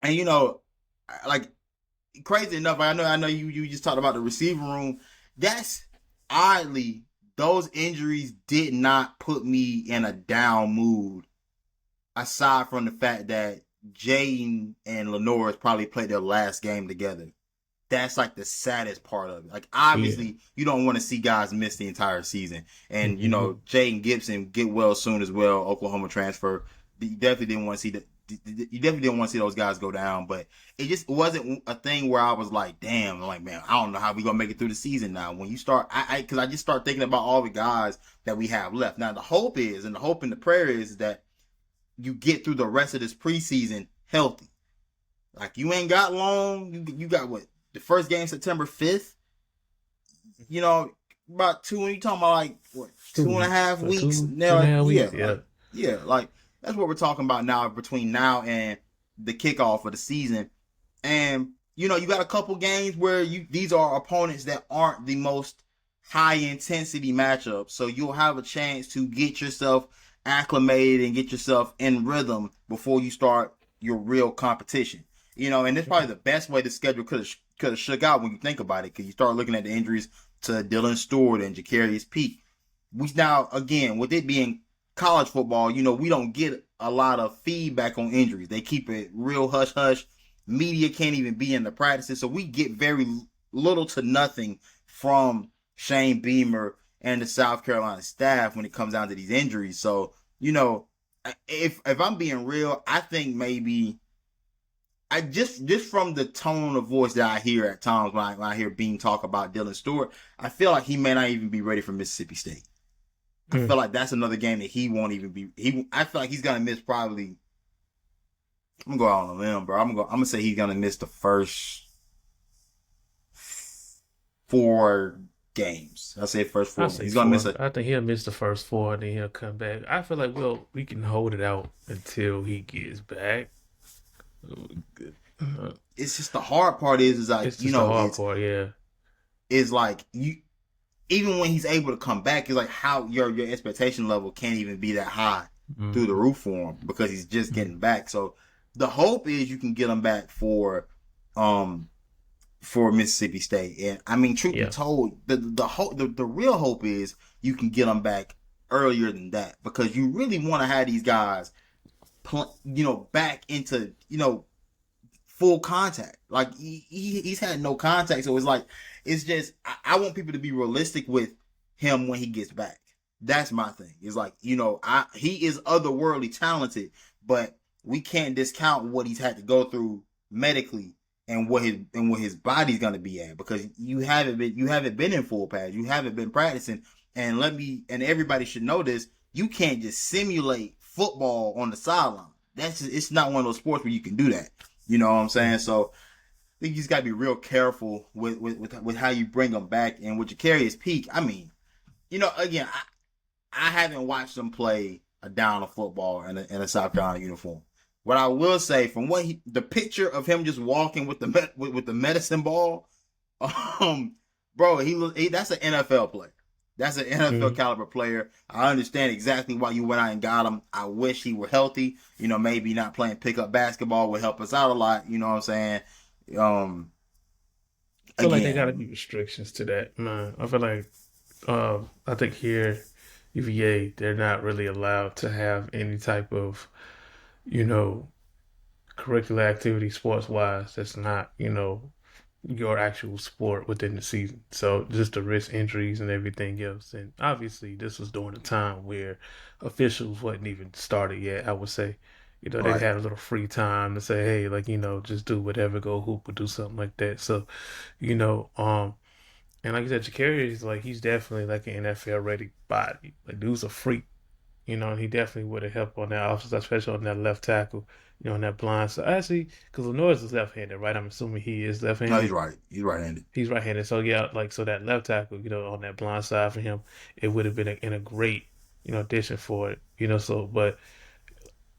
And like crazy enough, I know you just talked about the receiver room. That's oddly those injuries did not put me in a down mood. Aside from the fact that Jaden and Lenoris probably played their last game together. That's like the saddest part of it. Like Yeah. obviously you don't want to see guys miss the entire season. And Hmm. Jaden Gibson get well soon as well, Oklahoma transfer. You definitely didn't want to see that. You definitely didn't want to see those guys go down, but it just wasn't a thing where I was like, damn, I'm like, man, I don't know how we gonna make it through the season now. When you start, because I just start thinking about all the guys that we have left. Now the hope is, and the hope and the prayer is that you get through the rest of this preseason healthy. Like you ain't got long. You got what, the first game September 5th. You know, about two. When you talking about like what, Two two and a weeks. half So weeks two and a now? half Yeah, weeks. Yeah. like that's what we're talking about now between now and the kickoff of the season. And you got a couple games where these are opponents that aren't the most high intensity matchups, so you'll have a chance to get yourself acclimated and get yourself in rhythm before you start your real competition. And it's probably the best way the schedule could have shook out when you think about it, because you start looking at the injuries to Dylan Stewart and Jacarius Peak. We now, again, with it being college football, we don't get a lot of feedback on injuries. They keep it real hush hush. Media can't even be in the practices, so we get very little to nothing from Shane Beamer and the South Carolina staff when it comes down to these injuries. So, if I'm being real, I think maybe I just from the tone of voice that I hear at times when I hear Beam talk about Dylan Stewart, I feel like he may not even be ready for Mississippi State. I Mm. feel like that's another game that he won't even be. I feel like he's gonna miss probably. I'm gonna go out on a limb, bro. I'm gonna say he's gonna miss the first 4 games. I say first I 4 games. say He's gonna miss four. a. I think he'll miss the first four, and then he'll come back. I feel like we can hold it out until he gets back. Uh, It's just the hard part is like It's just the hard it's part, yeah. like you, even when he's able to come back, it's like how your expectation level can't even be that high through the Mm-hmm. roof for him because he's just getting back. So the hope is you can get him back um for Mississippi State. And I mean, truth be Yeah. told, the real hope is you can get them back earlier than that, because you really want to have these guys, back into full contact. Like he's had no contact, so it's just I want people to be realistic with him when he gets back. That's my thing. It's like he is otherworldly talented, but we can't discount what he's had to go through medically and what his body's gonna be at, because you haven't been in full pads, you haven't been practicing, and everybody should know this. You can't just simulate football on the sideline. It's not one of those sports where you can do that. You know what I'm saying? So I think you just got to be real careful with how you bring them back. And with Jacarius Peak, I mean, again, I haven't watched him play a down of football in a South Carolina uniform. What I will say, from the picture of him just walking with the medicine ball, um, bro, that's an NFL player. That's an NFL Mm-hmm. caliber player. I understand exactly why you went out and got him. I wish he were healthy. Maybe not playing pickup basketball would help us out a lot. You know what I'm saying? Um, I feel like they gotta be again, restrictions to that, man. I feel like I think here UVA they're not really allowed to have any type of, you know, curricular activity sports wise that's not, your actual sport within the season. So just to risk injuries and everything else. And obviously this was during a time where officials wasn't even started yet, I would say. They right, had a little free time to say, hey, like, just do whatever, go hoop or do something like that. So, you know, um, and like you said, Jacarius, like he's definitely like an NFL ready body. Like dude's a freak, and he definitely would have helped on that offense, especially on that left tackle, on that blind side. Actually, because Lenoris is left-handed, right? I'm assuming he is no, he's left-handed. right. He's right-handed. He's right-handed, so yeah, like so that left tackle, on that blind side for him, it would have been in a great, addition for it, So, but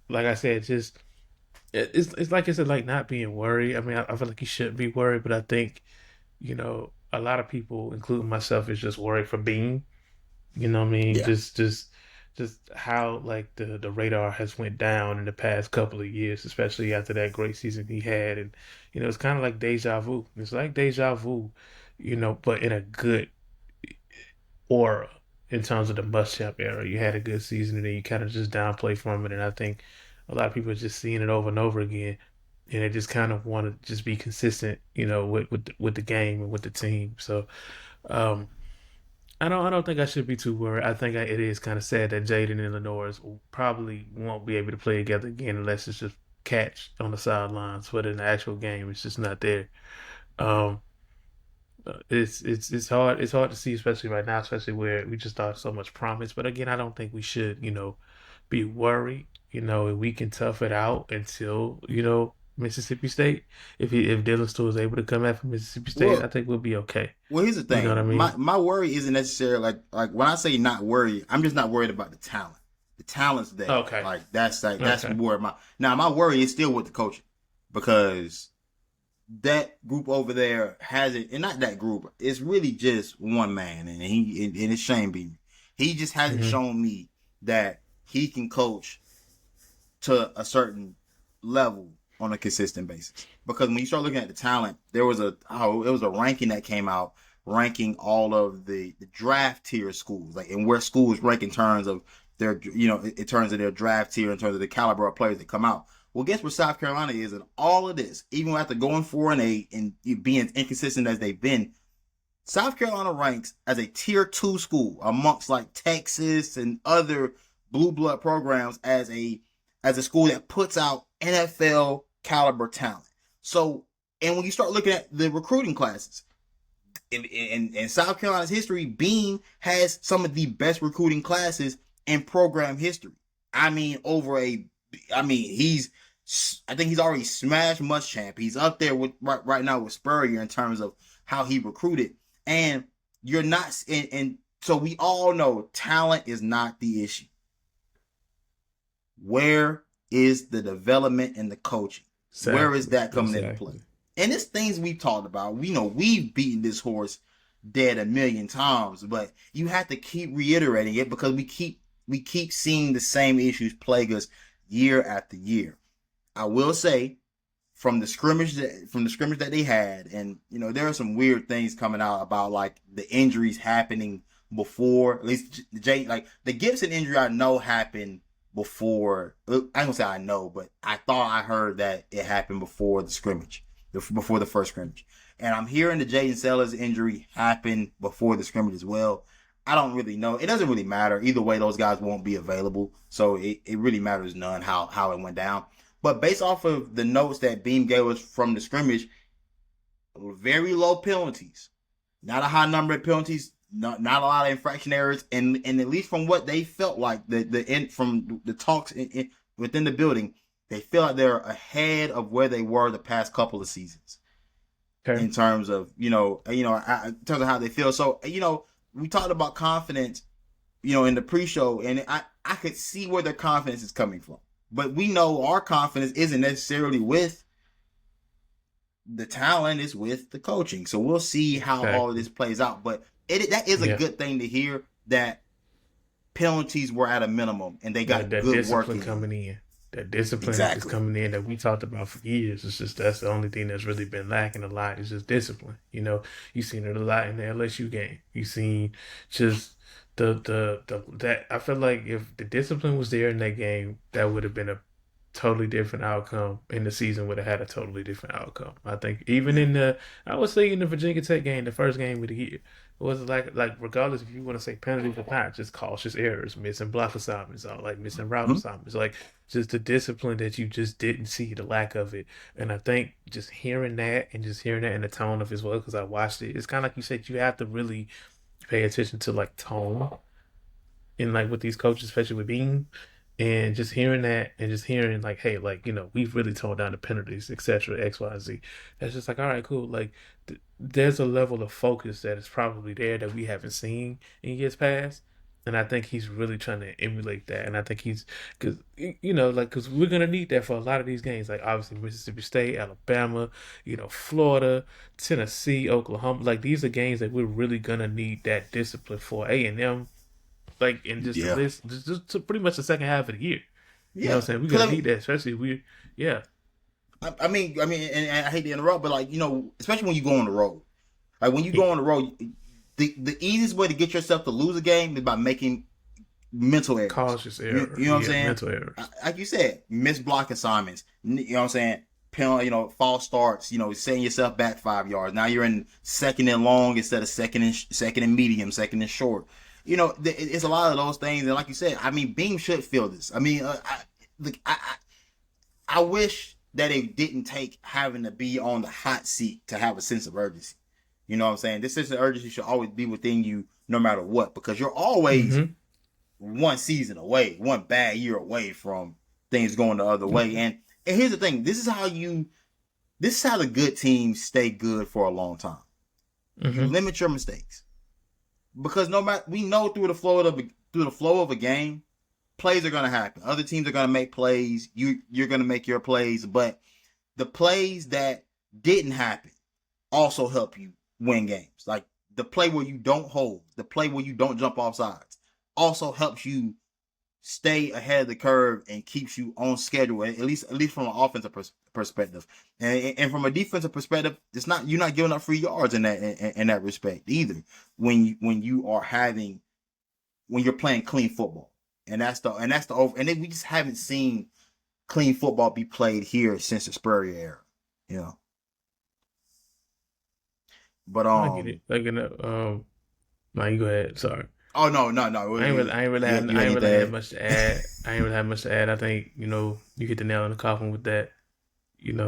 like I said, just it's like I said, like not being worried. I mean, I feel like you shouldn't be worried, but I think a lot of people, including myself, is just worried for Bean. You know what I mean? Yeah, just how like the radar has went down in the past couple of years, especially after that great season he had. And it's kind of like deja vu. It's like deja vu, but in a good aura in terms of the Muschamp era. You had a good season and then you kind of just downplay from it. And I think a lot of people are just seeing it over and over again, and they just kind of want to just be consistent, with the game and with the team. So um, I don't think I should be too worried. I think it is kind of sad that Jaden and Lenoris probably won't be able to play together again unless it's just catch on the sidelines. But in the actual game, it's just not there. Um, it's hard. It's hard to see, especially right now, especially where we just thought so much promise. But again, I don't think we should, be worried. And we can tough it out until Mississippi State. If Dylan Steele is able to come back from Mississippi State, I Well, think we'll be okay. well, here's the You know what I thing. My mean? my worry isn't necessarily like when I say not worried, I'm just not worried about the talent. The talent's there. Okay. That's Okay. where my worry is still with the coaching because that group over there has it, and not that group. It's really just one man, and it's Shane Beamer. He just hasn't Hmm. shown me that he can coach to a certain level on a consistent basis. Because when you start looking at the talent, it was a ranking that came out ranking all of the draft tier schools, like and where schools rank in terms of their in terms of their draft tier, in terms of the caliber of players that come out. Well, guess where South Carolina is in all of this? Even after going 4-8 and being inconsistent as they've been, South Carolina ranks as a tier 2 school amongst like Texas and other blue blood programs as a school that puts out NFL caliber talent. So, and when you start looking at the recruiting classes, in South Carolina's history, Beam has some of the best recruiting classes in program history. I mean, I think he's already smashed Muschamp. He's up there with right now with Spurrier in terms of how he recruited. And you're not, and so we all know talent is not the issue. Where is the development and the coaching? Where is Exactly. that coming into play? Exactly. And it's things we've talked about. We know we've beaten this horse dead a million times, but you have to keep reiterating it because we keep seeing the same issues plague us year after year. I will say from the scrimmage that they had, and there are some weird things coming out about like the injuries happening before. At least like the Gibson injury, I know happened before. I ain't gonna say I know, but I thought I heard that it happened before the scrimmage, before the first scrimmage. And I'm hearing the Jaden Sellers injury happened before the scrimmage as well. I don't really know. It doesn't really matter. Either way, those guys won't be available. So it really matters none how it went down. But based off of the notes that Beam gave us from the scrimmage, very low penalties. Not a high number of penalties, not a lot of infraction errors, and at least from what they felt like from the talks within the building, they feel like they're ahead of where they were the past couple of seasons Okay. in terms of in terms of how they feel. So we talked about confidence, in the pre-show, and I could see where their confidence is coming from, but we know our confidence isn't necessarily with the talent, is with the coaching. So we'll see how all of Exactly. this plays out. But that is a Yeah. good thing to hear that penalties were at a minimum and they That got that good work discipline in. coming in. That discipline is Exactly. coming in that we talked about for years. It's just that's the only thing that's really been lacking a lot. It's just discipline. You've seen it a lot in the LSU game. You've seen just the that I feel like if the discipline was there in that game, that would have been a totally different outcome, and the season would have had a totally different outcome. I think even Yeah. in the I was thinking the Virginia Tech game, the first game of the year, it was like regardless if you want to say penalties or not, just cautious errors, missing block assignments, or like missing route Mhm. assignments, like just the discipline that you just didn't see, the lack of it. And I think just hearing that in the tone of his voice, because I watched it, it's kind of like you said, you have to really pay attention to like tone in like with these coaches, especially with Bean, and just hearing that and just hearing like, hey, like we've really toned down the penalties, etc., X, Y, Z. That's just like, all right, cool. Like, there's a level of focus that is probably there that we haven't seen in years past. And I think he's really trying to emulate that. And I think he's, because, like, because we're going to need that for a lot of these games. Like, obviously, Mississippi State, Alabama, Florida, Tennessee, Oklahoma. Like, these are games that we're really going to need that discipline for. A&M, like in just Yeah. just to pretty much the second half of the year. You know Yeah. what I'm saying? We're 'Cause gonna need that, especially if we yeah. and I hate to interrupt, but like, especially when you go on the road. Like when you go on the road, the easiest way to get yourself to lose a game is by making mental errors. Cautious error. You know what I'm saying? Mental errors. Like you said, missed block assignments. You know what I'm saying? Penalty, false starts. Setting yourself back 5 yards. Now you're in second and long instead of second and medium, second and short. It's a lot of those things. And like you said, I mean, Beam should feel this. I mean, I wish that it didn't take having to be on the hot seat to have a sense of urgency. You know what I'm saying? This sense of urgency should always be within you no matter what, because you're always one season away, one bad year away from things going the other way. And here's the thing. This is how the good teams stay good for a long time. You limit your mistakes. Because we know through the flow of a game, plays are going to happen. Other teams are going to make plays. You're going to make your plays, but the plays that didn't happen also help you win games. Like the play where you don't hold, the play where you don't jump off sides, also helps you stay ahead of the curve and keeps you on schedule. At least from an offensive perspective, and from a defensive perspective, you're not giving up free yards in that respect either. When you're playing clean football, and we just haven't seen clean football be played here since the Spurrier era. But I get it. Like no, you go ahead. Sorry. Oh no. I ain't really had much to add. I think you hit the nail on the coffin with that.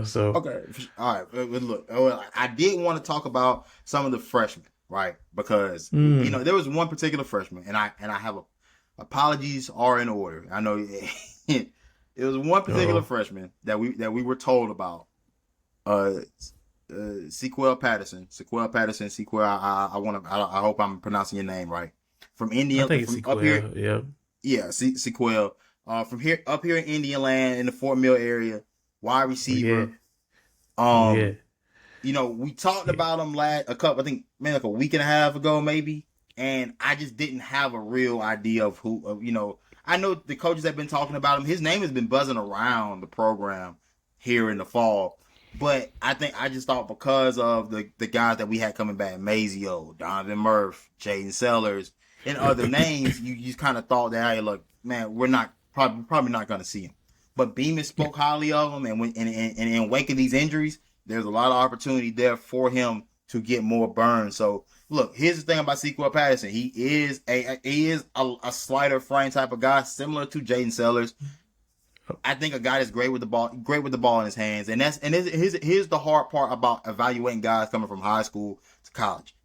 So okay. All right. Look, I did want to talk about some of the freshmen, right? Because there was one particular freshman, and I have apologies are in order. I know it was one particular freshman that we were told about. Sequel Patterson. I hope I'm pronouncing your name right. From Indiana, I think it's Sequel, up here. Yeah, Sequel. From up here in Indian land in the Fort Mill area, wide receiver. We talked about him like a week and a half ago, maybe, and I just didn't have a real idea of who. I know the coaches have been talking about him. His name has been buzzing around the program here in the fall. But I just thought because of the guys that we had coming back, Mazio, Donovan Murph, Jaden Sellers, and other names, you just kind of thought that, hey, look, man, we're not probably not going to see him. But Beeman spoke highly of him, and in wake of these injuries, there's a lot of opportunity there for him to get more burn. So look, here's the thing about Sequel Patterson. He is a slighter frame type of guy, similar to Jaden Sellers. I think a guy that's great with the ball in his hands, and here's the hard part about evaluating guys coming from high school to college.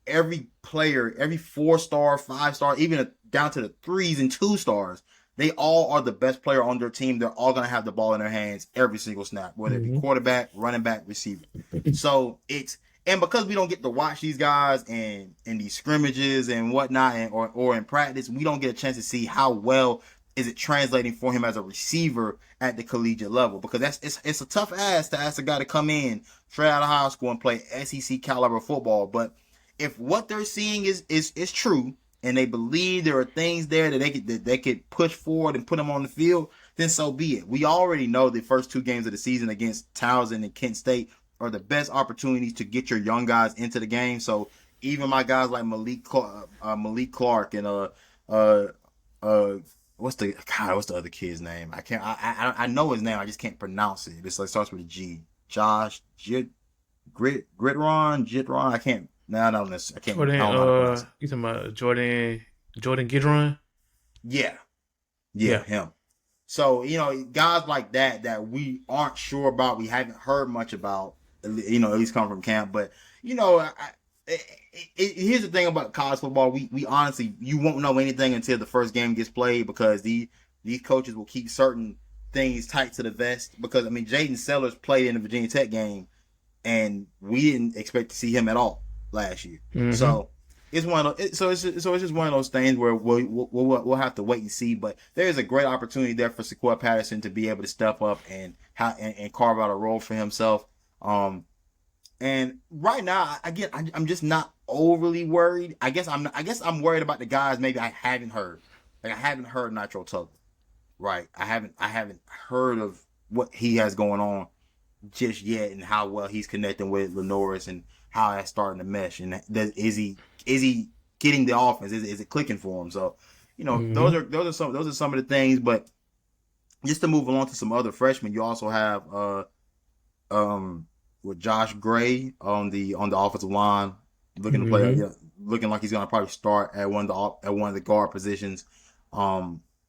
Every player, every 4-star, 5-star, even down to the 3s and 2-stars, they all are the best player on their team. They're all gonna have the ball in their hands every single snap, whether it be quarterback, running back, receiver. So because we don't get to watch these guys in these scrimmages and whatnot, or in practice, we don't get a chance to see how well is it translating for him as a receiver at the collegiate level? Because it's a tough ask to ask a guy to come in straight out of high school and play SEC caliber football. But if what they're seeing is true, and they believe there are things there that they could push forward and put them on the field, then so be it. We already know the first 2 games of the season against Towson and Kent State are the best opportunities to get your young guys into the game. So even my guys like Malik Clark and what's the other kid's name? I know his name. I just can't pronounce it. It starts with a G. Josh Gitron. I can't. No, I don't know. I can't. Jordan. You talking about Jordan Gidron? Yeah, him. So guys like that we aren't sure about. We haven't heard much about. At least come from camp. But here's the thing about college football. We honestly, you won't know anything until the first game gets played, because these coaches will keep certain things tight to the vest. Because Jaden Sellers played in the Virginia Tech game, and we didn't expect to see him at all last year. So it's just one of those things where we'll have to wait and see. But there is a great opportunity there for Sequel Patterson to be able to step up and carve out a role for himself. And right now, again, I'm just not overly worried. I guess I'm worried about the guys maybe I haven't heard. Like I haven't heard Nitro Tuggle. Right. I haven't heard of what he has going on just yet and how well he's connecting with Lenoris and how that's starting to mesh. And is he getting the offense? Is it clicking for him? So, Mm-hmm. those are some of the things. But just to move along to some other freshmen, you also have with Josh Gray on the offensive line, looking to play, Mm-hmm. looking like he's gonna probably start at one of the guard positions.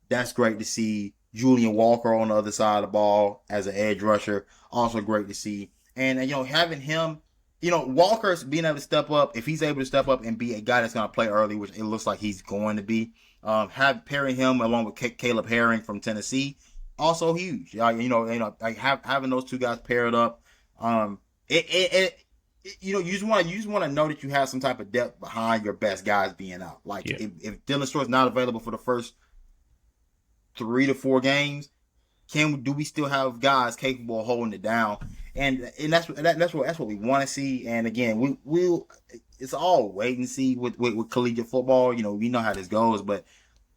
That's great to see. Julian Walker on the other side of the ball as an edge rusher, also great to see. And having him, Walker's being able to step up. If he's able to step up and be a guy that's gonna play early, which it looks like he's going to be, have pairing him along with Caleb Herring from Tennessee, also huge. Like having those two guys paired up. Um, you just want to know that you have some type of depth behind your best guys being out. Like Yeah. if Dylan Stewart's not available for the first 3 to 4 games, do we still have guys capable of holding it down? And that's what we want to see. And again, we'll it's all wait and see with collegiate football. We know how this goes, but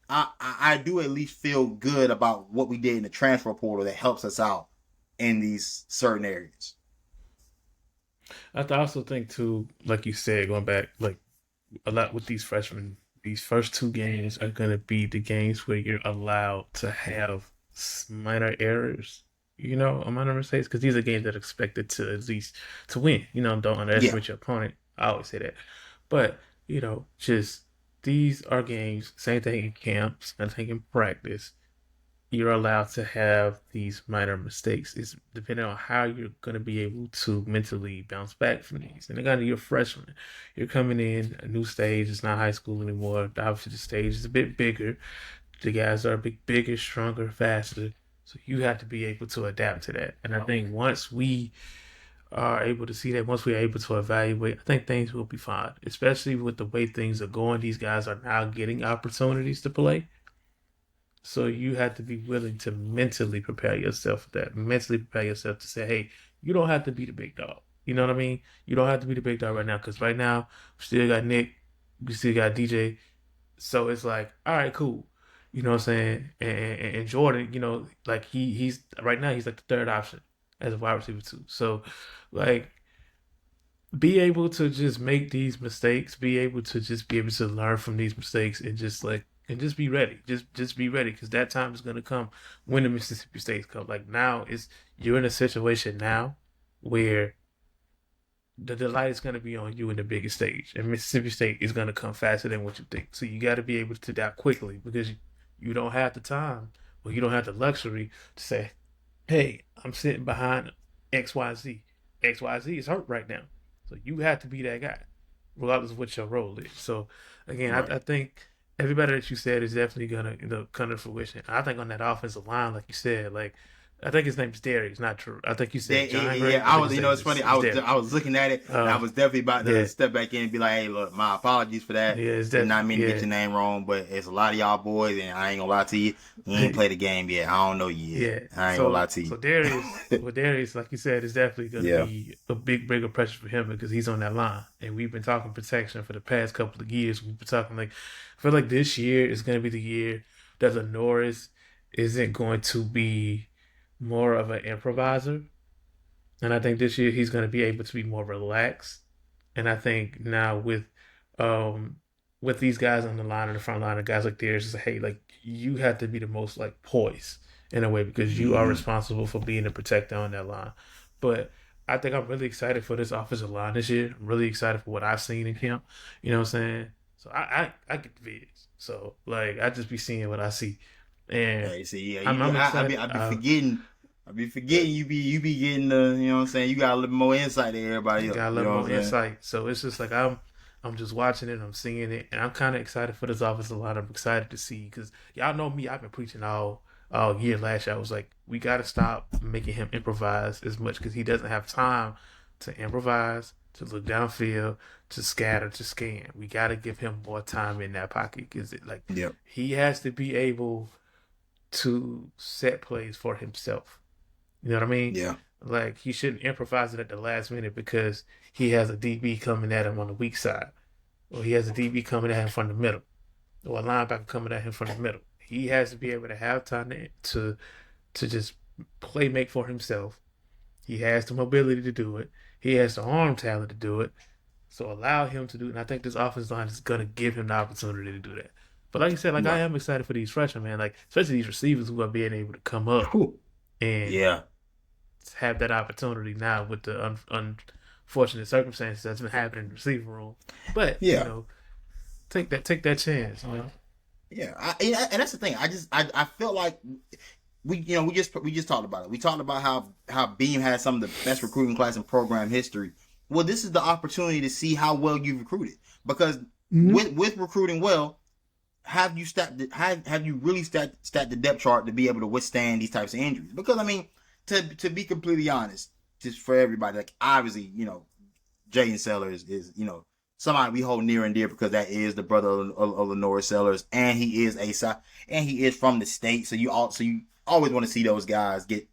I do at least feel good about what we did in the transfer portal that helps us out in these certain areas. I also think too, like you said, going back, like a lot with these freshmen, these first two games are going to be the games where you're allowed to have minor errors, minor mistakes, because these are games that are expected to at least to win. Don't Yeah, underestimate your opponent. I always say that, but just these are games. Same thing in camps. Same thing in practice. You're allowed to have these minor mistakes. It's depending on how you're going to be able to mentally bounce back from these. And again, you're a freshman. You're coming in a new stage. It's not high school anymore. Obviously, the stage is a bit bigger. The guys are a bit bigger, stronger, faster. So you have to be able to adapt to that. And I think once we are able to see that, once we're able to evaluate, I think things will be fine. Especially with the way things are going. These guys are now getting opportunities to play. So you have to be willing to mentally prepare yourself for that. Mentally prepare yourself to say, hey, you don't have to be the big dog. You know what I mean? You don't have to be the big dog right now because right now we still got Nick, we still got DJ. So it's like, all right, cool. You know what I'm saying? And Jordan, like he's right now he's like the third option as a wide receiver too. So like be able to just make these mistakes, be able to just be able to learn from these mistakes and just be ready. Just be ready because that time is gonna come when the Mississippi States come. Like now is you're in a situation now where the light is gonna be on you in the biggest stage. And Mississippi State is gonna come faster than what you think. So you gotta be able to adapt quickly because you don't have the time or you don't have the luxury to say, hey, I'm sitting behind XYZ. XYZ is hurt right now. So you have to be that guy, regardless of what your role is. So again, right. I think everybody that you said is definitely gonna come to fruition. I think on that offensive line, like you said, like I think his name's Darius, not true. I think you said John Gray. Yeah, I I think was. his name It's funny. is Darius. I was looking at it, and I was definitely about to Yeah, step back in and be like, "Hey, look, my apologies for that. yeah, it's Did not definitely mean to get yeah. your name wrong, but it's a lot of y'all boys, and I ain't gonna lie to you. You ain't played the game yet. I don't know you yet. Yeah. I ain't gonna lie So to you. so Darius, like you said, is definitely gonna Yeah, be a bigger pressure for him because he's on that line. And we've been talking protection for the past couple of years. We've been talking like I feel like this year is gonna be the year that Lenoris isn't going to be more of an improviser. And I think this year he's gonna be able to be more relaxed. And I think now um with these guys on the line in the front line, and guys like theirs, is hey, like you have to be the most like poised in a way because you are hmm responsible for being a protector on that line. But I think I'm really excited for this offensive line this year. I'm really excited for what I've seen in camp. You know what I'm saying? So I get the vids. So like I just be seeing what I see, and Hey, see, yeah, I'm excited. I be forgetting. I be forgetting you be getting the. You know what I'm saying? You got a little more insight than everybody else. Got a You little know what more I'm saying? insight. So it's just like I'm just watching it, I'm seeing it, and I'm kind of excited for this offensive line. I'm excited to see because y'all know me. I've been preaching all year last year. I was like, we got to stop making him improvise as much because he doesn't have time to improvise, to look downfield, to scatter, to scan. We got to give him more time in that pocket because it like Yep. he has to be able to set plays for himself. You know what I mean? Yeah. Like he shouldn't improvise it at the last minute because he has a DB coming at him on the weak side. or he has a DB coming at him from the middle, or a linebacker coming at him from the middle. He has to be able to have time to just play make for himself. He has the mobility to do it. He has the arm talent to do it. So allow him to do it. And I think this offensive line is gonna give him the opportunity to do that. But like you said, like I Right. am excited for these freshmen, man. Like especially these receivers who are being able to come up Whew. and Yeah. have that opportunity now with the unfortunate circumstances that's been happening in the receiver room. But Yeah. take that chance. You know? Yeah. And that's the thing. I felt like we just talked about it. We talked about how Beam has some of the best recruiting class in program history. Well, this is the opportunity to see how well you've recruited, because with recruiting well, have you really stacked the depth chart to be able to withstand these types of injuries? Because I mean, to be completely honest, just for everybody, like obviously, Jaden Sellers is, somebody we hold near and dear because that is the brother of Lenoris Sellers, and he is from the state. So you always want to see those guys get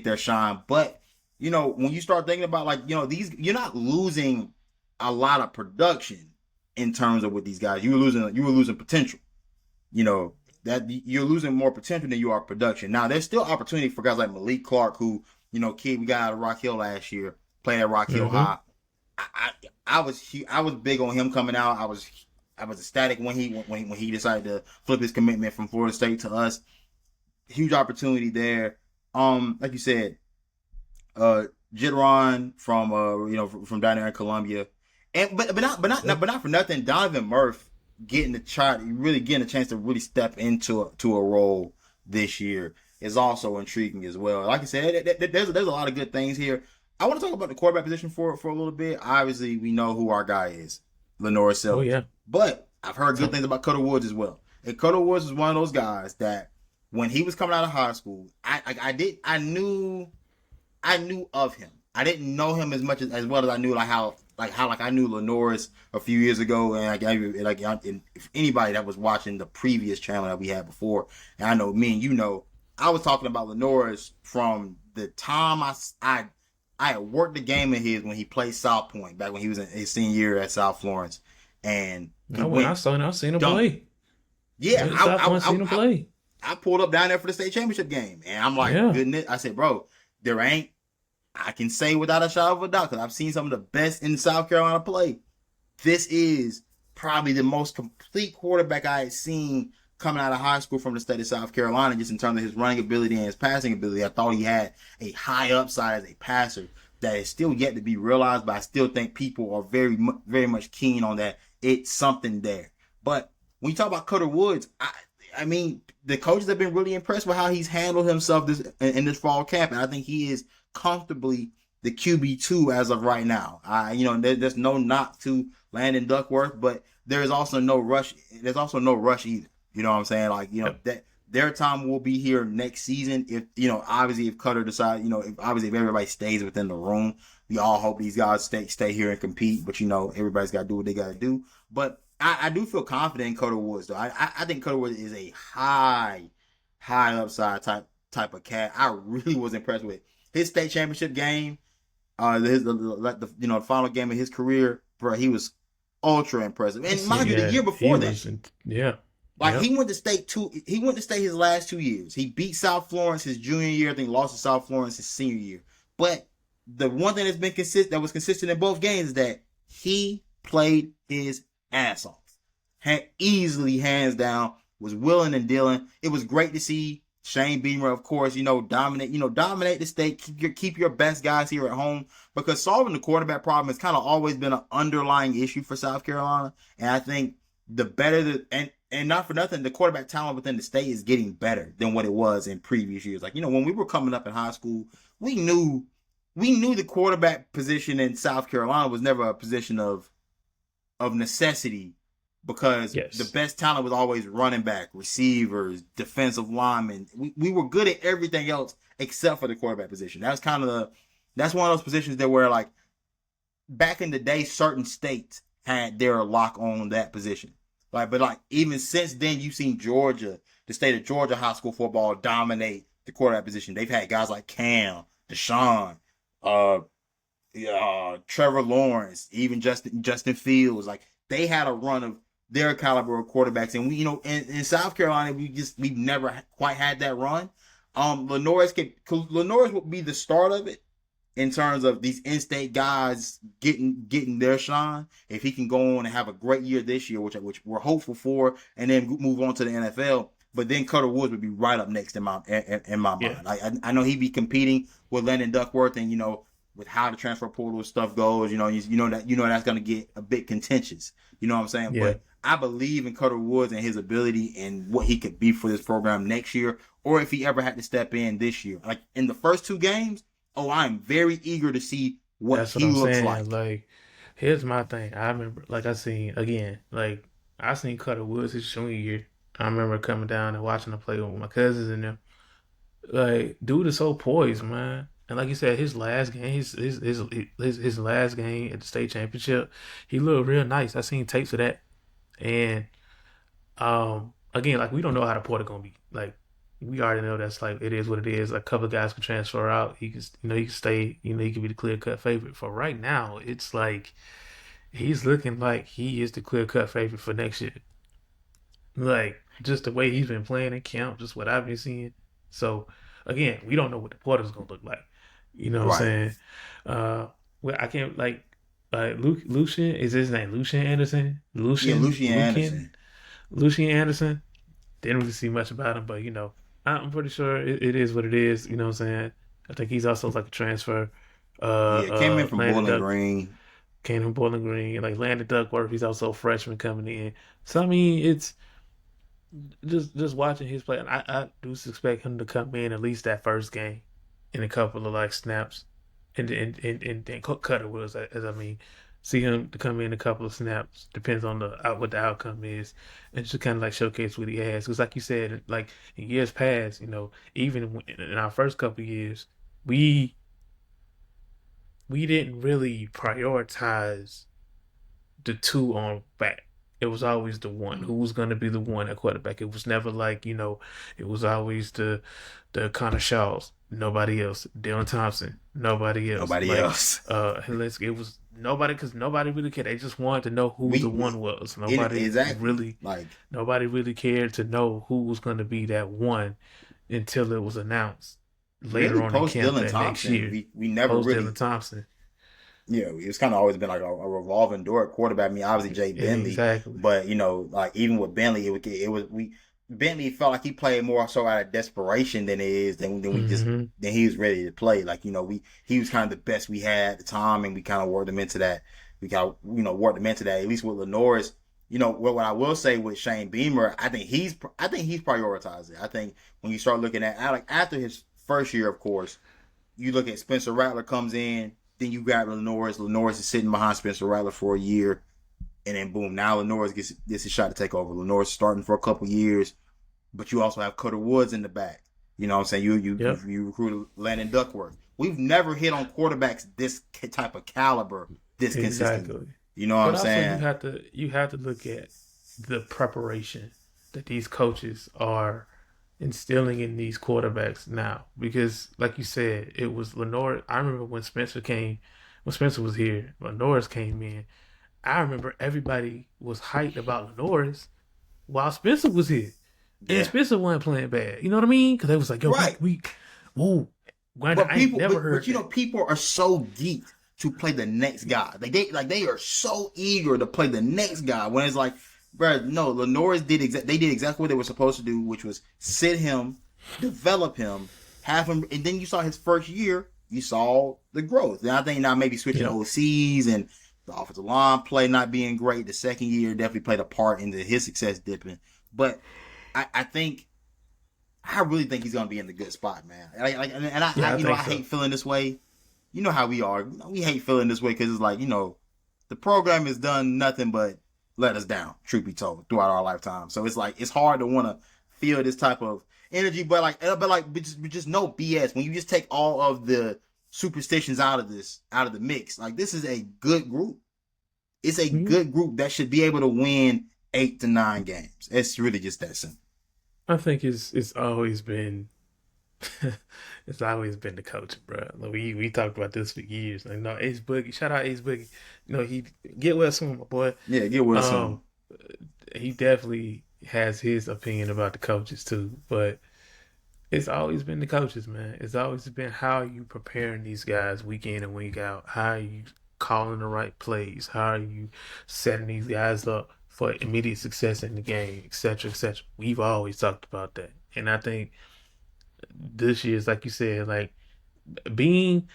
their shine. But when you start thinking about these, you're not losing a lot of production in terms of with these guys. You were losing potential. That you're losing more potential than you are production. Now there's still opportunity for guys like Malik Clark, who kid we got out of Rock Hill last year, played at Rock Hill High. I was big on him coming out. I was ecstatic when he decided to flip his commitment from Florida State to us. Huge opportunity there. Like you said, Jitron from down there in Columbia, and but not for nothing. Donovan Murph getting a chance to really step into a role this year is also intriguing as well. Like I said, there's a lot of good things here. I want to talk about the quarterback position for a little bit. Obviously, we know who our guy is, Lenoris Sellers. Oh yeah. But I've heard good things about Cutter Woods as well. And Cutter Woods is one of those guys that when he was coming out of high school, I knew of him. I didn't know him as much as well as I knew how I knew Lenoris a few years ago, and if anybody that was watching the previous channel that we had before, and I know me and I was talking about Lenoris from the time I had worked the game of his when he played South Point back when he was in his senior year at South Florence, and I seen him play. Yeah, I seen him play. I pulled up down there for the state championship game, and I'm like, goodness, I said, bro, I can say without a shadow of a doubt, because I've seen some of the best in South Carolina play. This is probably the most complete quarterback I had seen coming out of high school from the state of South Carolina, just in terms of his running ability and his passing ability. I thought he had a high upside as a passer that is still yet to be realized, but I still think people are very, very much keen on that. It's something there. But when you talk about Cutter Woods, I mean, the coaches have been really impressed with how he's handled himself in this fall camp, and I think he is comfortably the QB2 as of right now. There's no knock to Landon Duckworth, but there's also no rush. There's also no rush either. You know what I'm saying? That their time will be here next season. If obviously if Cutter decides, if everybody stays within the room, we all hope these guys stay here and compete. But everybody's got to do what they got to do. But I do feel confident in Cutter Woods, though. I think Cutter Woods is a high upside type of cat. I really was impressed with his state championship game. The final game of his career, bro. He was ultra impressive. And mind you, the year before that, he went to state his last 2 years. He beat South Florence his junior year. I think lost to South Florence his senior year. But the one thing that's been consistent in both games is that he played his ass off. Easily, hands down, was willing and dealing. It was great to see Shane Beamer, of course, dominate the state. Keep your best guys here at home, because solving the quarterback problem has kind of always been an underlying issue for South Carolina. And I think and not for nothing, the quarterback talent within the state is getting better than what it was in previous years. When we were coming up in high school, we knew the quarterback position in South Carolina was never a position of necessity, because the best talent was always running back, receivers, defensive linemen. We were good at everything else except for the quarterback position. That's one of those positions that where back in the day, certain states had their lock on that position. But even since then, you've seen Georgia, the state of Georgia high school football dominate the quarterback position. They've had guys like Cam, Deshaun, Trevor Lawrence, even Justin Fields. they had a run of their caliber of quarterbacks, and we, in South Carolina, we've never quite had that run. Lenoris would be the start of it in terms of these in-state guys getting their shine. If he can go on and have a great year this year, which we're hopeful for, and then move on to the NFL. But then Cutter Woods would be right up next in my mind. I know he'd be competing with Landon Duckworth, and with how the transfer portal stuff goes, that's going to get a bit contentious. You know what I'm saying? Yeah. But I believe in Cutter Woods and his ability and what he could be for this program next year, or if he ever had to step in this year. Like in the first 2 games, I'm very eager to see what he looks like. Like, here's my thing. I remember, I seen Cutter Woods his junior year. I remember coming down and watching him play with my cousins and them. Like, dude is so poised, man. And like you said, his last game, his last game at the state championship, he looked real nice. I seen tapes of that. And again, we don't know how the portal gonna be. Like, we already know that's it is what it is. A couple of guys can transfer out. He can, he can stay. He can be the clear cut favorite. For right now, it's he's looking like he is the clear cut favorite for next year. Just the way he's been playing in camp, just what I've been seeing. So again, we don't know what the portal's gonna look like. You know what I'm saying? Well, I can't Lucian, is his name Lucian Anderson? Lucian Anderson. Lucian Anderson. Didn't really see much about him, but I'm pretty sure it is what it is. You know what I'm saying? I think he's also a transfer. Came in from Bowling Green. Came from Bowling Green. Landon Duckworth, he's also a freshman coming in. So I mean, it's just watching his play. I do expect him to come in at least that first game in a couple of snaps, and then Cutter Woods, as I mean, see him to come in a couple of snaps. Depends on what the outcome is, and just kind of showcase what he has. Because like you said, in years past, even in our first couple of years, we didn't really prioritize the 2 on back. It was always the one who was going to be the one at quarterback. It was never it was always the Connor Shaws, nobody else. Dylan Thompson, nobody else. It was nobody, because nobody really cared. They just wanted to know who the one was. Nobody really cared to know who was going to be that one until it was announced later on in camp that next year. We never really Dylan Thompson. Yeah, it's kind of always been a revolving door at quarterback. I mean, obviously Jay Bentley, exactly. But even with Bentley, Bentley felt like he played more so out of desperation than he was ready to play. He was kind of the best we had at the time, and we kind of worked him into that. At least with Lenoris. What I will say with Shane Beamer, I think he's prioritized it. I think when you start looking at after his first year, of course, you look at Spencer Rattler comes in. Then you got Lenoris. Lenoris is sitting behind Spencer Rattler for a year. And then boom, now Lenoris gets his shot to take over. Lenoris starting for a couple years. But you also have Cutter Woods in the back. You know what I'm saying? You recruited Landon Duckworth. We've never hit on quarterbacks this type of caliber this consistently. You know what I'm saying? You have to look at the preparation that these coaches are instilling in these quarterbacks now, because like you said, it was Lenoris. I remember when Spencer was here, Lenoris came in. I remember everybody was hyped about Lenoris while Spencer was here, and Spencer wasn't playing bad. You know what I mean? Because they was people are so geeked to play the next guy. They are so eager to play the next guy when it's bro, no, Lenoris did exactly what they were supposed to do, which was sit him, develop him, have him, and then you saw his first year, you saw the growth. And I think now maybe switching OCs and the offensive line play not being great, the second year definitely played a part into his success dipping. But I really think he's gonna be in the good spot, man. I hate feeling this way. You know how we are. We hate feeling this way because it's the program has done nothing but let us down, truth be told, throughout our lifetime. So it's hard to want to feel this type of energy, but just no BS. When you just take all of the superstitions out of the mix, this is a good group. It's a good group that should be able to win 8 to 9 games. It's really just that simple. I think it's always been It's always been the coach, bro. Like, we talked about this for years. Like, no, Ace Boogie, shout out Ace Boogie. He get well soon, my boy. Yeah, get well Um, soon. he definitely has his opinion about the coaches too, but it's always been the coaches, man. It's always been how you preparing these guys week in and week out. How are you calling the right plays? How are you setting these guys up for immediate success in the game, etc., etc. We've always talked about that, and I think this year is like you said, like being.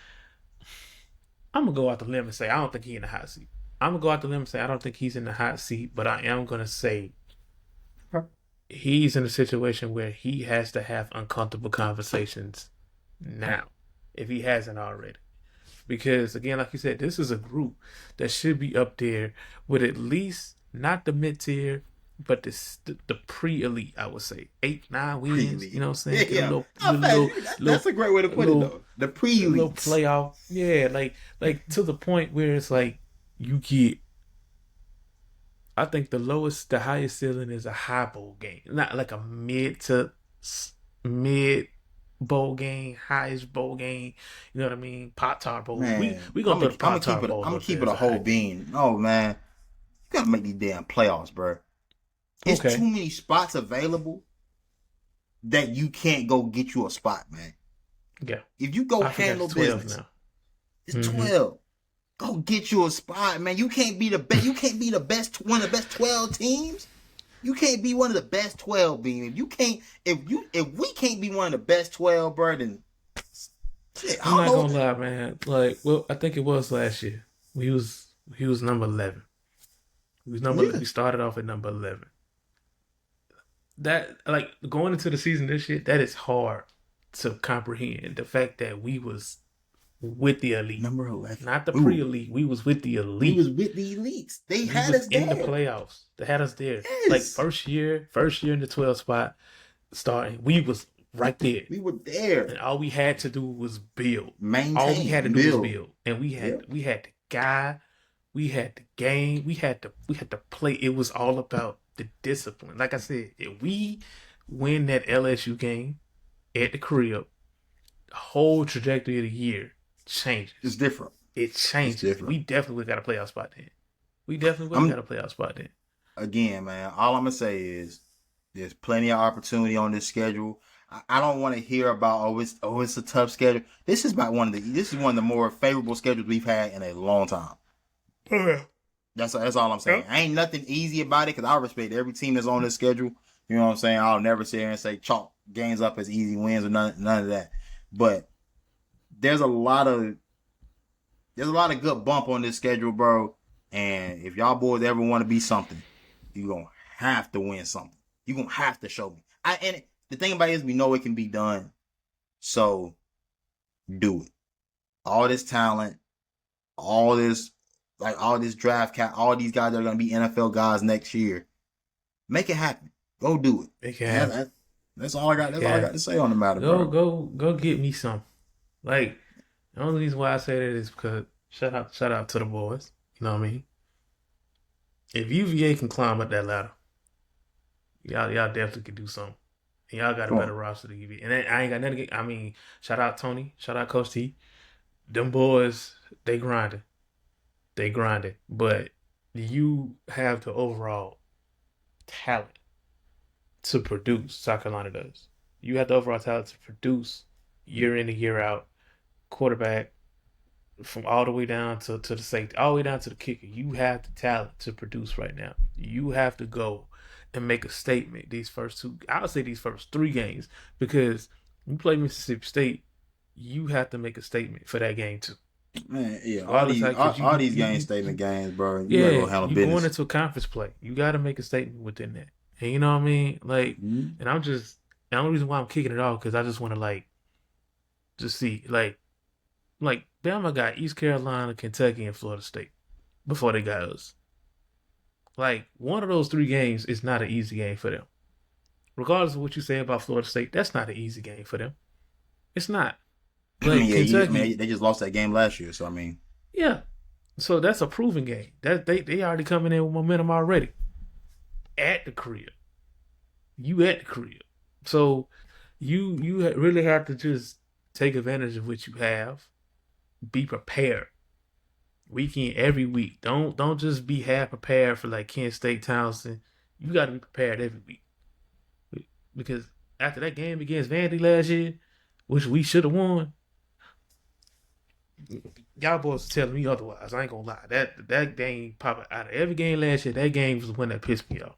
I'm gonna go out the limb and say I don't think he's in the hot seat. I'm gonna go out the limb and say I don't think he's in the hot seat, but I am gonna say he's in a situation where he has to have uncomfortable conversations now, if he hasn't already. Because again, like you said, this is a group that should be up there with at least not the mid tier, but the pre elite. I would say 8-9 wins. You know what I'm saying? Yeah, Get that's a great way to put it though. The pre elite, little playoff. Yeah, like to the point where it's like you get. I think the highest ceiling is a high bowl game, not like a mid bowl game, highest bowl game. You know what I mean? Pop Tart bowl. man. We gonna throw the Pop Tart bowl. I'm gonna up keep there it a as whole high. bean. Oh man, you gotta make these damn playoffs, bro. It's Okay. too many spots available that you can't go get you a spot, man. Yeah. If you go I forgot handle it's 12 business, now. it's Mhm. 12. Go get you a spot, man. You can't be the best. You can't be the best. One of the best 12 teams. You can't be one of the best 12, being. If you can't, if we can't be one of the best 12, bro, then shit, I I'm don't not know. gonna lie, man. Like, well, I think it was last year. He was number 11. He was number. Yeah. We started off at number 11. That like going into the season this year, that is hard to comprehend. The fact that we was with the elite, Number 11. not the We were- pre-elite. We was with the We elite. was with the elites. They We had was us in there. the playoffs. They had us there. Yes. Like first year in the 12 spot, starting, we was right there. We were there. And all we had to do was build. Maintain. All we had to do build. was build. And we had Yep. we had the guy, we had the game, we had to play. It was all about the discipline. Like I said, if we win that LSU game at the crib, the whole trajectory of the year changes. It's different. It changes. different. We definitely got a playoff spot then. We definitely got a playoff spot then. Again, man, all I'm gonna say is there's plenty of opportunity on this schedule. I don't want to hear about it's a tough schedule. This is one of the more favorable schedules we've had in a long time. That's all I'm saying. Ain't nothing easy about it because I respect every team that's on this schedule. You know what I'm saying? I'll never sit here and say chalk games up as easy wins or none of that. But there's a lot of good bump on this schedule, bro. And if y'all boys ever want to be something, you're gonna have to win something. You're gonna have to show me. And the thing about it is we know it can be done. So do it. All this talent, all this draft cap, all these guys that are gonna be NFL guys next year. Make it happen. Go do it. Make it happen. That's all I got. That's all I got to say on the matter, bro. Go get me some. Like the only reason why I say that is because shout out to the boys. You know what I mean? If UVA can climb up that ladder, y'all definitely can do something. And y'all got a better roster than UVA. And I ain't got nothing. I mean, shout out Tony, shout out Coach T. Them boys, they grinding. But you have the overall talent to produce. South Carolina does. You have the overall talent to produce year in and year out. Quarterback from all the way down to the safety, all the way down to the kicker. You have the talent to produce right now. You have to go and make a statement these first first 3 games, because you play Mississippi State, you have to make a statement for that game too. Man, yeah, all these game statement games, bro. You gotta go handle you business. going into a conference play. You got to make a statement within that. And you know what I mean? Like, and the only reason why I'm kicking it off because I just want to just see like Bama got East Carolina, Kentucky, and Florida State before they got us. Like, one of those 3 games is not an easy game for them. Regardless of what you say about Florida State, that's not an easy game for them. It's not. Like, Kentucky, they just lost that game last year, so I mean, yeah. So that's a proven game. That they already coming in with momentum already. At the crib. You at the crib. So you really have to just take advantage of what you have. Be prepared. Weekend every week. Don't just be half prepared for like Kent State Townsend. You got to be prepared every week because after that game against Vandy last year, which we should have won, y'all boys are telling me otherwise. I ain't gonna lie. That game popping out of every game last year. That game was the one that pissed me off.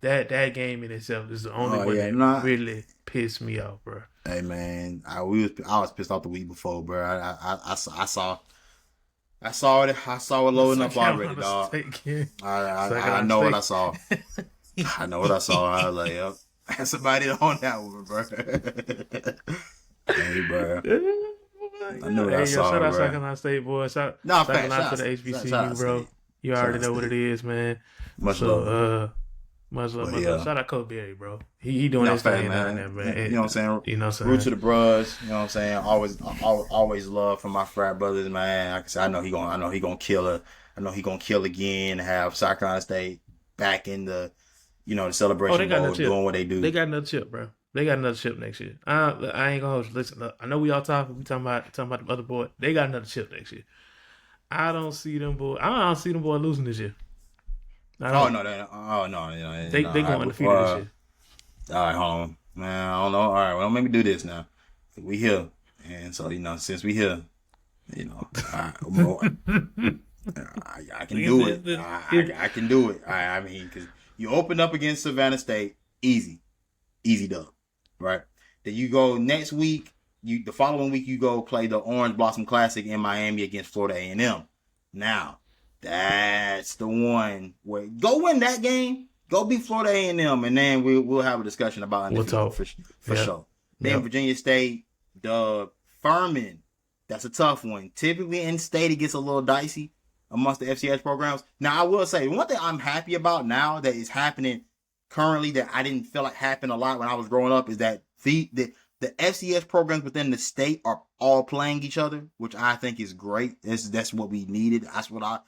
That game in itself is the only one that really pissed me off, bro. Hey man, I was pissed off the week before, bro. I saw it loading up already, dog. I know what I saw. I know what I saw. I was like, yep. Somebody on that one, bro. Hey, bro. I know what I saw, shout out bro. South State, boy. Shout to the HBCU, bro. You already know what it is, man. Much love. Much love. Shout out Coach Berry, bro. He doing his thing down there, man. You know what I'm saying? You know what I'm saying? Root to the bros. You know what I'm saying? Always love from my frat brothers, man. Like I said, I know he gonna kill her. I know he gonna kill again. Have South Carolina State back in the, the celebration bowl, doing what they do. They got another chip, bro. They got another chip next year. I ain't gonna hold you. Listen, look, I know we all talking. We talking about the other boy. They got another chip next year. I don't see them boy losing this year. They going undefeated this year. All right, hold on, man. I don't know. All right, well, let me do this now. We here, and so since we here, I can do it. I can do it. I mean, because you open up against Savannah State, easy dub, right? Then you go next week. The following week you go play the Orange Blossom Classic in Miami against Florida A&M. Now, that's the one where go win that game. Go beat Florida A&M, and then we'll have a discussion about undefeated for sure. Then Virginia State, dub. Furman, that's a tough one. Typically in state, it gets a little dicey amongst the FCS programs. Now, I will say, one thing I'm happy about now that is happening currently that I didn't feel like happened a lot when I was growing up is that the FCS programs within the state are all playing each other, which I think is great. That's what we needed. That's what I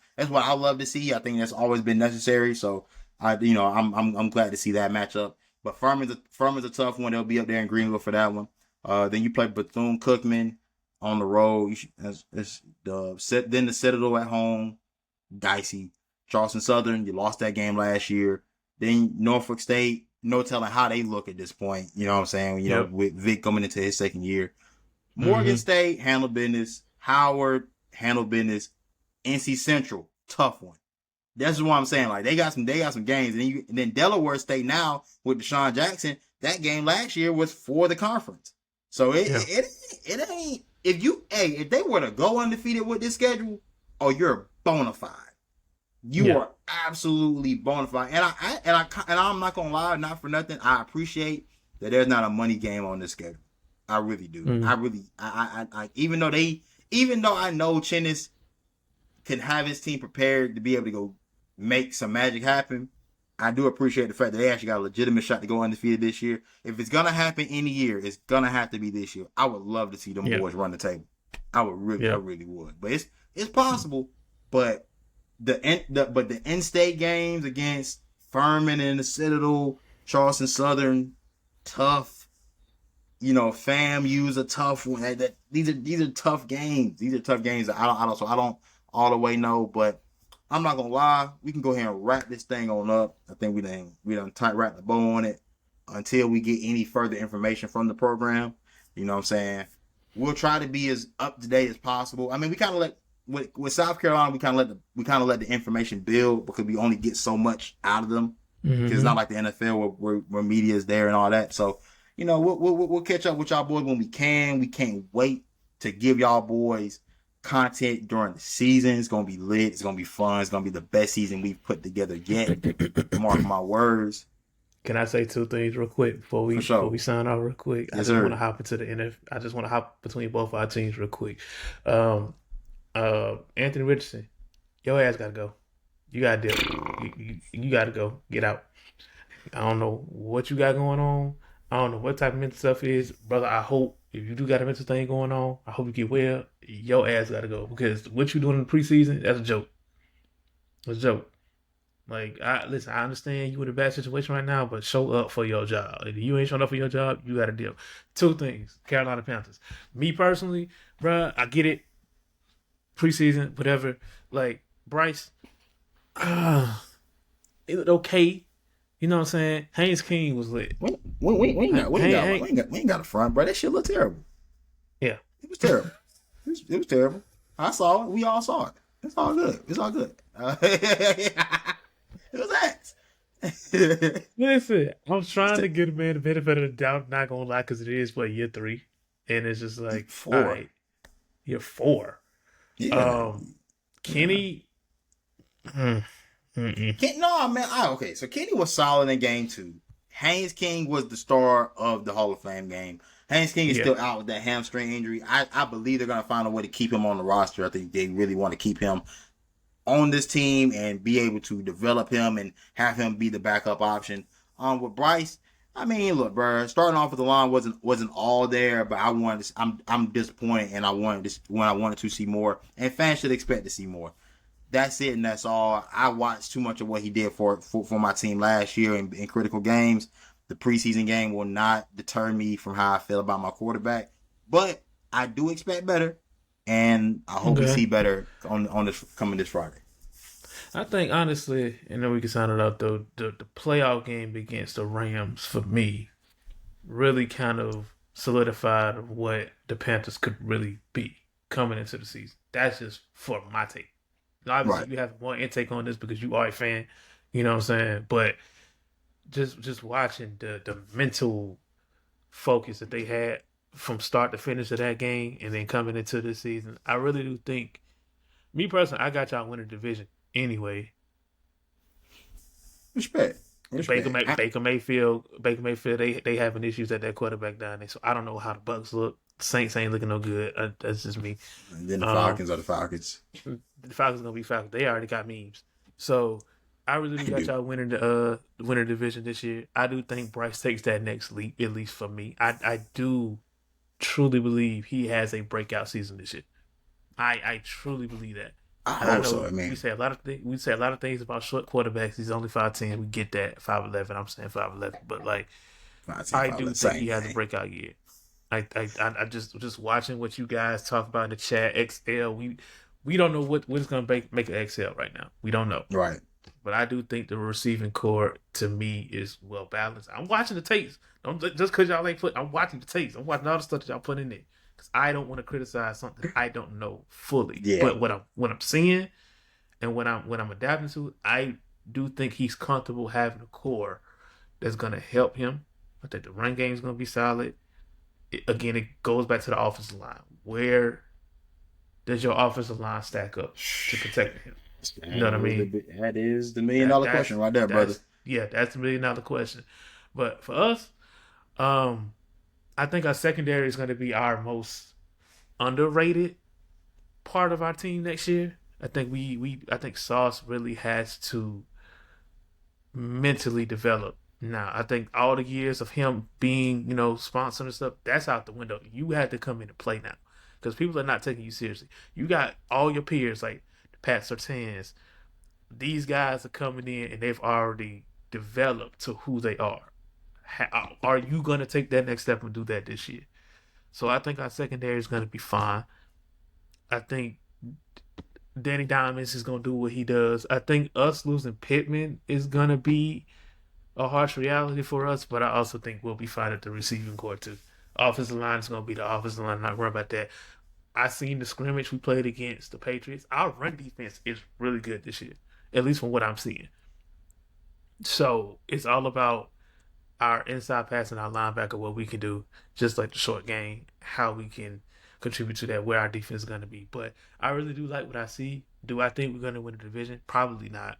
love to see. I think that's always been necessary. So I'm glad to see that matchup. But Furman's a tough one. They'll be up there in Greenville for that one. Then you play Bethune-Cookman on the road. Then the Citadel at home, dicey. Charleston Southern, you lost that game last year. Then Norfolk State, no telling how they look at this point. You know what I'm saying? With Vic coming into his second year. Morgan State, handle business. Howard, handle business. NC Central, tough one. That's what I'm saying. Like they got some games. And then Delaware State now with Deshaun Jackson, that game last year was for the conference. So it ain't if they were to go undefeated with this schedule, you're bona fide. You are absolutely bona fide. And I'm not gonna lie, not for nothing. I appreciate that there's not a money game on this schedule. I really do. I even though I know Chinnis can have his team prepared to be able to go make some magic happen, I do appreciate the fact that they actually got a legitimate shot to go undefeated this year. If it's gonna happen any year, it's gonna have to be this year. I would love to see them boys run the table. I really would. But it's possible. But the in-state games against Furman and the Citadel, Charleston Southern, tough. FAMU's a tough one. These are tough games. These are tough games that I don't all the way know. But I'm not gonna lie, we can go ahead and wrap this thing on up. I think we done tight wrap the bow on it until we get any further information from the program. You know what I'm saying? We'll try to be as up to date as possible. I mean, we kind of let with South Carolina, we kind of let the information build because we only get so much out of them because it's not like the NFL where media is there and all that. So we'll catch up with y'all boys when we can. We can't wait to give y'all boys content during the season. It's gonna be lit. It's gonna be fun. It's gonna be the best season we've put together yet. Mark my words. Can I say two things real quick before we sign off real quick? Yes, I just want to hop into the NFL. I just want to hop between both our teams real quick. Anthony Richardson, your ass gotta go. You gotta dip. You gotta go. Get out. I don't know what you got going on. I don't know what type of mental stuff is, brother. I hope if you do got a mental thing going on, I hope you get well. Your ass gotta go because what you doing in the preseason, that's a joke. It's a joke. Like, listen, I understand you in a bad situation right now, but show up for your job. If you ain't showing up for your job, you got to deal. Two things: Carolina Panthers. Me personally, bruh, I get it. Preseason, whatever. Like Bryce, it was okay. You know what I'm saying? Haynes King was lit. We ain't got a front, bro. That shit look terrible. Yeah, it was terrible. It was terrible. I saw it. We all saw it. It's all good. It's all good. It was that. Listen, I'm trying to get a man the benefit of the doubt. Not gonna lie, because it is year 3, and it's just like 4. all right, year 4. Yeah. Kenny. No, man. Okay, so Kenny was solid in game 2. Haynes King was the star of the Hall of Fame game. Haynes King is still out with that hamstring injury. I believe they're going to find a way to keep him on the roster. I think they really want to keep him on this team and be able to develop him and have him be the backup option. With Bryce, I mean, look, bro, starting off with the line wasn't all there, but I'm disappointed, and I wanted to see more, and fans should expect to see more. That's it, and that's all. I watched too much of what he did for my team last year in critical games. The preseason game will not deter me from how I feel about my quarterback, but I do expect better, and I hope we see better on this Friday. I think honestly, and then we can sign it up though. The playoff game against the Rams for me really kind of solidified what the Panthers could really be coming into the season. That's just for my take. Obviously, you have more intake on this because you are a fan. You know what I'm saying? But just watching the mental focus that they had from start to finish of that game and then coming into this season, I really do think, me personally, I got y'all winning division anyway. Respect. Baker Mayfield, they having issues at that quarterback down there. So I don't know how the Bucks look. Saints ain't looking no good. That's just me. And then the Falcons are the Falcons. The Falcons are gonna be Falcons. They already got memes. So I really got y'all winning the division this year. I do think Bryce takes that next leap, at least for me. I do truly believe he has a breakout season this year. I truly believe that. I hope so. I mean, we say a lot of things about short quarterbacks. He's only 5'10". We get that. 5'11". I'm saying 5'11", but like 5'10", I do think he has a breakout year. I just watching what you guys talk about in the chat. XL, we don't know what is going to make an XL right now. We don't know. Right. But I do think the receiving core to me is well balanced. I'm watching the tapes. Just because y'all ain't I'm watching the tapes. I'm watching all the stuff that y'all put in there. Because I don't want to criticize something I don't know fully. Yeah. But what I'm seeing and when I'm adapting to it, I do think he's comfortable having a core that's going to help him. I think the run game is going to be solid. Again, it goes back to the offensive line. Where does your offensive line stack up to protect him? You know what I mean? That is the $1 million question right there, brother. Yeah, that's the $1 million question. But for us, I think our secondary is going to be our most underrated part of our team next year. I think I think Sauce really has to mentally develop. Now, I think all the years of him being, sponsored and stuff, that's out the window. You had to come in and play now because people are not taking you seriously. You got all your peers like the Pat Surtains. These guys are coming in and they've already developed to who they are. Are you going to take that next step and do that this year? So I think our secondary is going to be fine. I think Danny Diamonds is going to do what he does. I think us losing Pittman is going to be a harsh reality for us, but I also think we'll be fine at the receiving core too. Offensive line is going to be the offensive line. Not worry about that. I seen the scrimmage we played against the Patriots. Our run defense is really good this year, at least from what I'm seeing. So it's all about our inside pass and our linebacker, what we can do, just like the short game, how we can contribute to that, where our defense is going to be. But I really do like what I see. Do I think we're going to win the division? Probably not.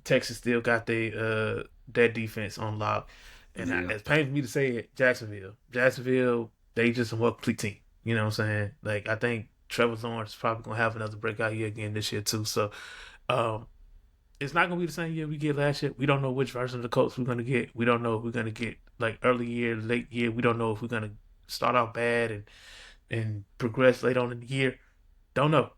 Texas still got their defense on lock. And it's painful for me to say it, Jacksonville, they just a more complete team. You know what I'm saying? Like, I think Trevor Lawrence is probably going to have another breakout year again this year, too. So, it's not going to be the same year we get last year. We don't know which version of the Colts we're going to get. We don't know if we're going to get, like, early year, late year. We don't know if we're going to start off bad and progress late on in the year. Don't know.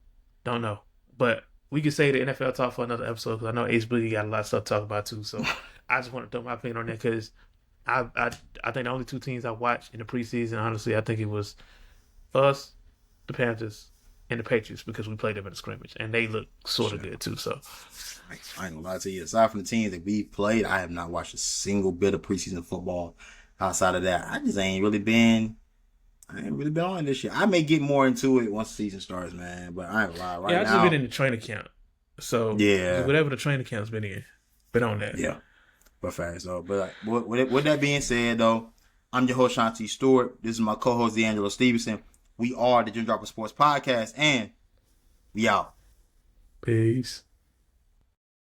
But we could say the NFL talk for another episode because I know Ace Boogie got a lot of stuff to talk about too. So I just want to throw my opinion on that because I think the only two teams I watched in the preseason, honestly, I think it was us, the Panthers, and the Patriots because we played them in the scrimmage and they look sort of good too. So I ain't gonna lie to you. Aside from the teams that we played, I have not watched a single bit of preseason football. Outside of that, I ain't really been on this year. I may get more into it once the season starts, man. But I ain't gonna lie. I just been in the training camp. So whatever the training camp's been on that. Yeah. But fast though. But with that being said though, I'm your host Shanti Stewart. This is my co-host D'Angelo Stevenson. We are the Gym Dropper Sports Podcast, and we out. Peace.